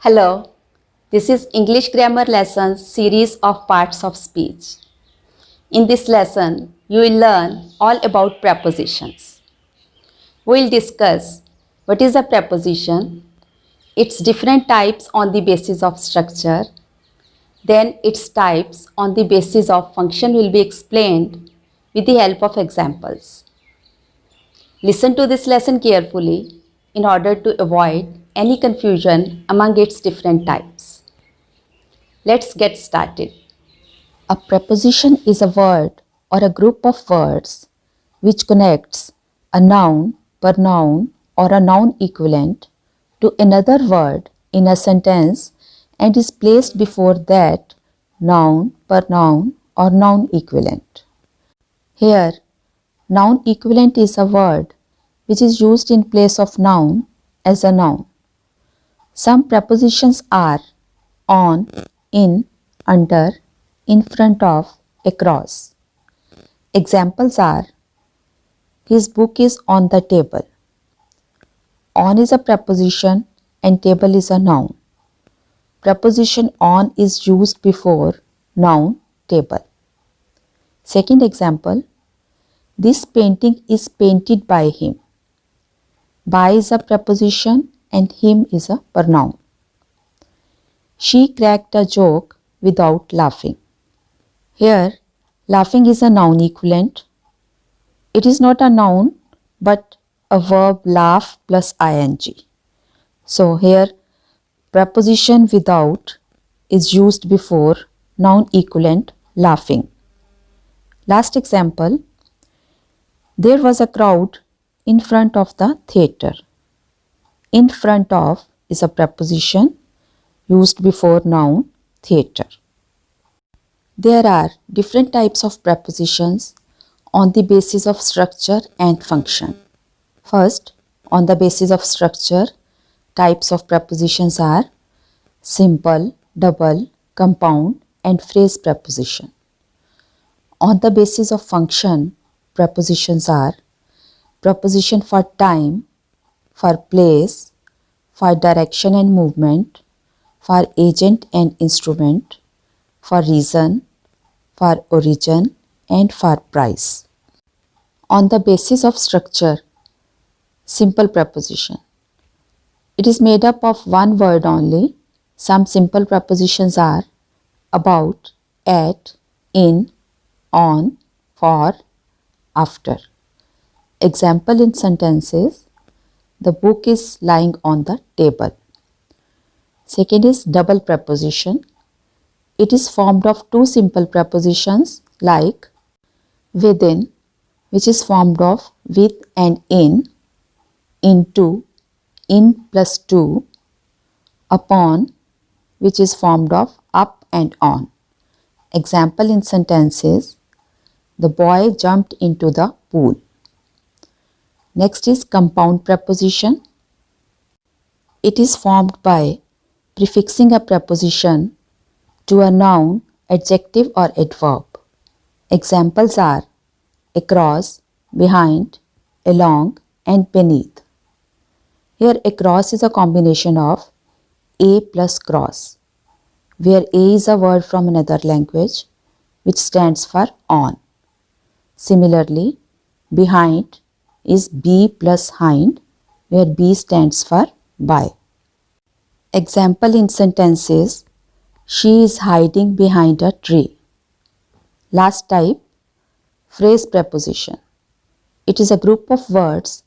Hello, this is English Grammar Lessons series of parts of speech. In this lesson, you will learn all about prepositions. We will discuss what is a preposition, its different types on the basis of structure, then its types on the basis of function will be explained with the help of examples. Listen to this lesson carefully in order to avoid any confusion among its different types. Let's get started. A preposition is a word or a group of words which connects a noun, pronoun, or a noun equivalent to another word in a sentence and is placed before that noun, pronoun, or noun equivalent. Here, noun equivalent is a word which is used in place of noun as a noun. Some prepositions are on, in, under, in front of, across. Examples are: his book is on the table. On is a preposition and table is a noun. Preposition on is used before noun table. Second example: this painting is painted by him. By is a preposition and him is a pronoun. She cracked a joke without laughing. Here, laughing is a noun equivalent. It is not a noun but a verb laugh plus ing. So here, preposition without is used before noun equivalent laughing. Last example: there was a crowd in front of the theatre. In front of is a preposition used before noun theatre. There are different types of prepositions on the basis of structure and function. First, on the basis of structure, types of prepositions are simple, double, compound, and phrase preposition. On the basis of function, prepositions are preposition for time, for place, for direction and movement, for agent and instrument, for reason, for origin, and for price. On the basis of structure, simple preposition. It is made up of one word only. Some simple prepositions are about, at, in, on, for, after. Example in sentences: the book is lying on the table. Second is double preposition. It is formed of two simple prepositions like within, which is formed of with and into, in plus to, upon, which is formed of up and on. Example in sentences: the boy jumped into the pool. Next is compound preposition. It is formed by prefixing a preposition to a noun, adjective, or adverb. Examples are across, behind, along, and beneath. Here, across is a combination of a plus cross, where a is a word from another language which stands for on. Similarly, behind is b plus hind, where b stands for by. Example in sentences: she is hiding behind a tree. Last type, phrase preposition. It is a group of words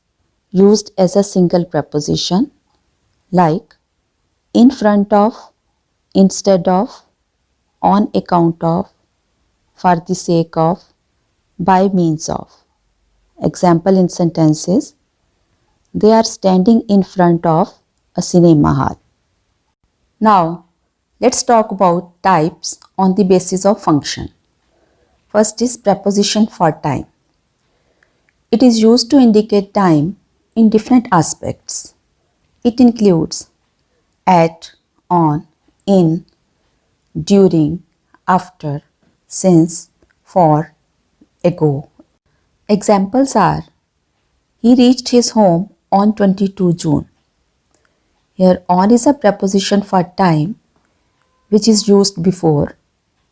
used as a single preposition like in front of, instead of, on account of, for the sake of, by means of. Example in sentences: they are standing in front of a cinema hall. Now, let's talk about types on the basis of function. First is preposition for time. It is used to indicate time in different aspects. It includes at, on, in, during, after, since, for, ago. Examples are: he reached his home on 22 June. Here on is a preposition for time which is used before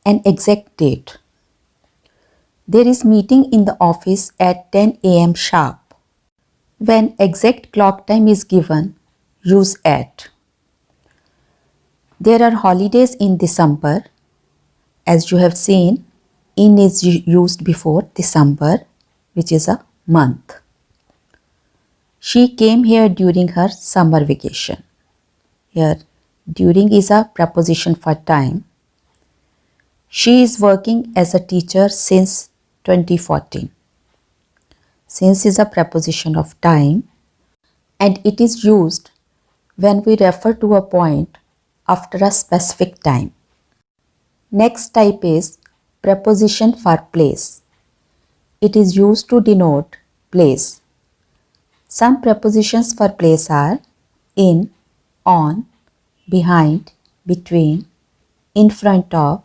an exact date. There is meeting in the office at 10 a.m. sharp. When exact clock time is given, use at. There are holidays in December. As you have seen, in is used before December, which is a month. She came here during her summer vacation. Here, during is a preposition for time. She is working as a teacher since 2014. Since is a preposition of time and it is used when we refer to a point after a specific time. Next type is preposition for place. It is used to denote place. Some prepositions for place are in, on, behind, between, in front of,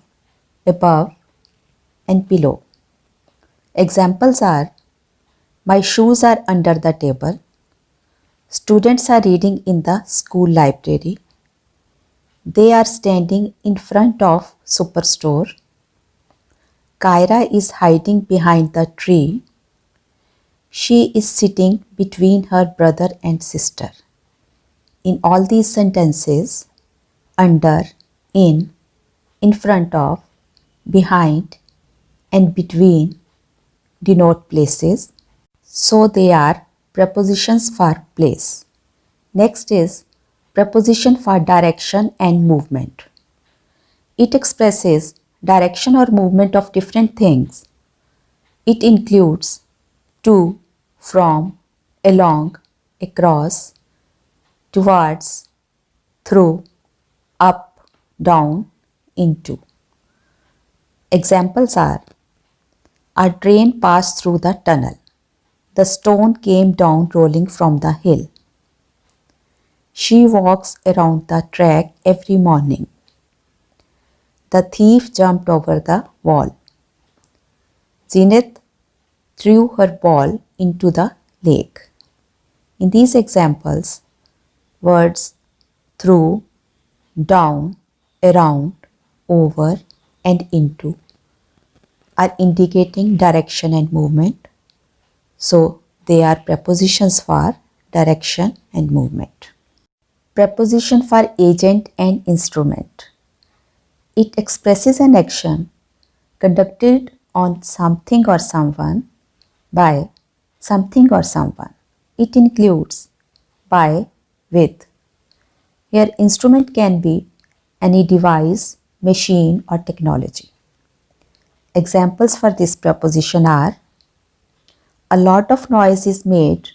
above, and below. Examples are my shoes are under the table. Students are reading in the school library. They are standing in front of superstore. Kyra is hiding behind the tree. She is sitting between her brother and sister. In all these sentences, under, in front of, behind, and between denote places. So they are prepositions for place. Next is preposition for direction and movement. It expresses direction or movement of different things. It includes to, from, along, across, towards, through, up, down, into. Examples are a train passed through the tunnel. The stone came down rolling from the hill. She walks around the track every morning. The thief jumped over the wall. Zenith threw her ball into the lake. In these examples, words through, down, around, over, and into are indicating direction and movement. So they are prepositions for direction and movement. Preposition for agent and instrument. It expresses an action conducted on something or someone by something or someone. It includes by, with. Here instrument can be any device, machine or technology. Examples for this preposition are a lot of noise is made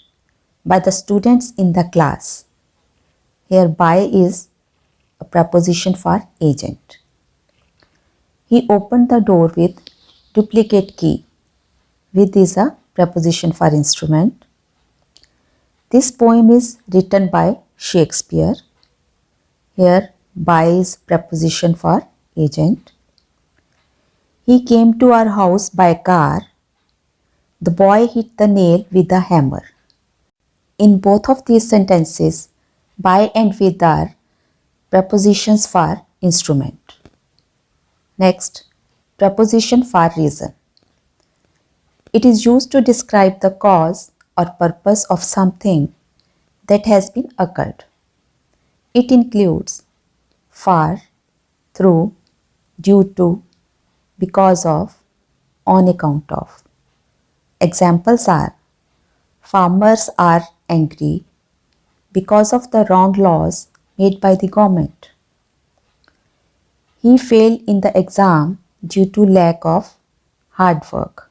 by the students in the class. Here by is a preposition for agent. He opened the door with duplicate key. With is a preposition for instrument. This poem is written by Shakespeare. Here by is preposition for agent. He came to our house by car. The boy hit the nail with a hammer. In both of these sentences, by and with are prepositions for instrument. Next, preposition for reason. It is used to describe the cause or purpose of something that has been occurred. It includes for, through, due to, because of, on account of. Examples are farmers are angry because of the wrong laws made by the government. He failed in the exam due to lack of hard work.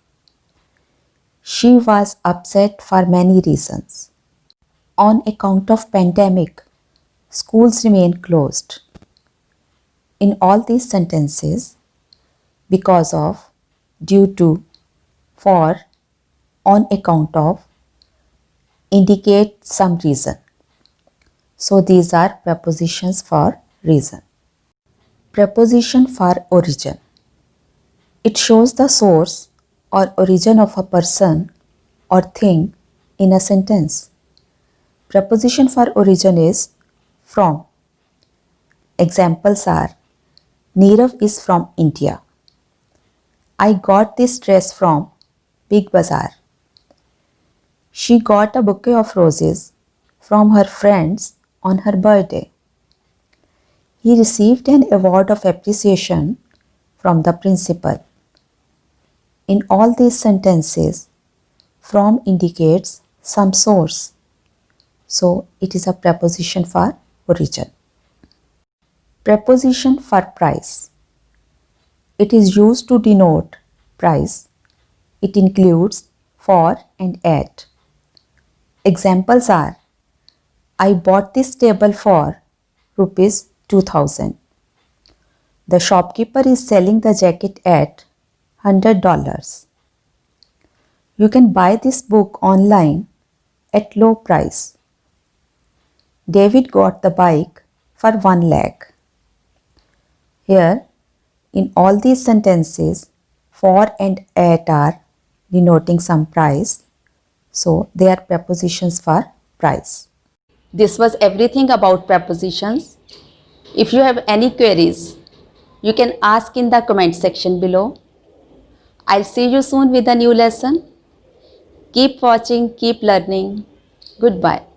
She was upset for many reasons. On account of pandemic, schools remain closed. In all these sentences, because of, due to, for, on account of indicate some reason. So these are prepositions for reason. Preposition for origin. It shows the source or origin of a person or thing in a sentence. Preposition for origin is from. Examples are Nirav is from India. I got this dress from Big Bazaar. She got a bouquet of roses from her friends on her birthday. He received an award of appreciation from the principal. In all these sentences, from indicates some source. So it is a preposition for origin. Preposition for price. It is used to denote price. It includes for and at. Examples are I bought this table for rupees 2000. The shopkeeper is selling the jacket at $100. You can buy this book online at low price. David got the bike for 1 lakh. Here, in all these sentences, for and at are denoting some price. So, they are prepositions for price. This was everything about prepositions. If you have any queries, you can ask in the comment section below. I'll see you soon with a new lesson. Keep watching, keep learning. Goodbye.